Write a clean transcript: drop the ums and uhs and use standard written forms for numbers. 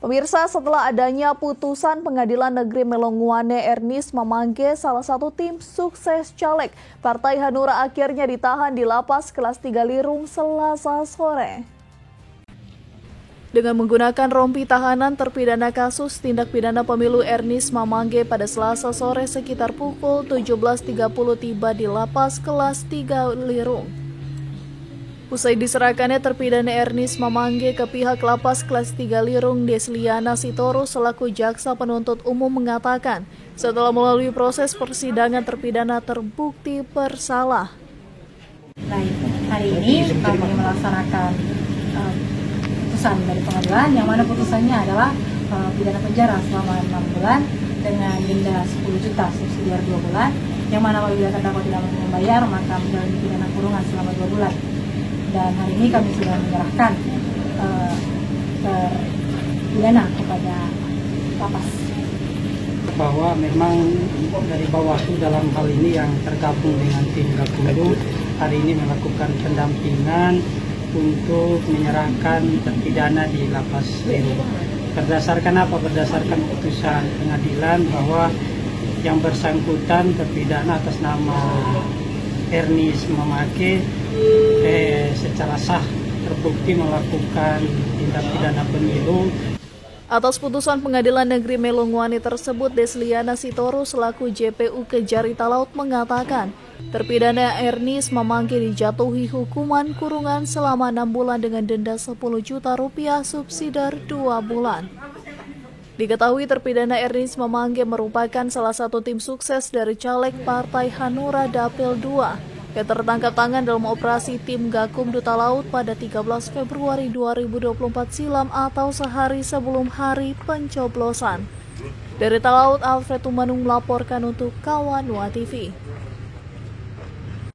Pemirsa, setelah adanya putusan Pengadilan Negeri Melonguane Ernest Mamangke, salah satu tim sukses caleg Partai Hanura akhirnya ditahan di lapas kelas 3 Lirung Selasa sore. Dengan menggunakan rompi tahanan, terpidana kasus tindak pidana pemilu Ernest Mamangke pada Selasa sore sekitar pukul 17.30 tiba di lapas kelas 3 Lirung. Usai diserahkannya terpidana Ernest Mamangke ke pihak lapas kelas 3 Lirung, Desliana Sitoro selaku jaksa penuntut umum mengatakan, setelah melalui proses persidangan terpidana terbukti bersalah. Baik, hari ini kami melaksanakan putusan dari pengadilan, yang mana putusannya adalah pidana penjara selama 6 bulan dengan denda 10 juta subsidiar 2 bulan, yang mana apabila terdakwa tidak membayar maka menjalani pidana kurungan selama 2 bulan. Dan hari ini kami sudah menyerahkan terpidana kepada lapas. Bahwa memang dari Bawaslu dalam hal ini yang tergabung dengan tim Gakumdu hari ini melakukan pendampingan untuk menyerahkan terpidana di lapas Lirung. Berdasarkan apa? Berdasarkan putusan pengadilan bahwa yang bersangkutan terpidana atas nama Ernest Mamangke secara sah terbukti melakukan tindak pidana pemilu. Atas putusan Pengadilan Negeri Melonguane tersebut, Desliana Sitoro selaku JPU Kejari Talaut mengatakan, terpidana Ernest Mamangke dijatuhi hukuman kurungan selama 6 bulan dengan denda 10 juta rupiah subsidiar 2 bulan. Diketahui terpidana Ernest Mamangke merupakan salah satu tim sukses dari caleg Partai Hanura Dapil 2 yang tertangkap tangan dalam operasi tim Gakumdu Talaut pada 13 Februari 2024 silam atau sehari sebelum hari pencoblosan. Dari Talaut, Alfred Tumanung melaporkan untuk Kawan Wa TV.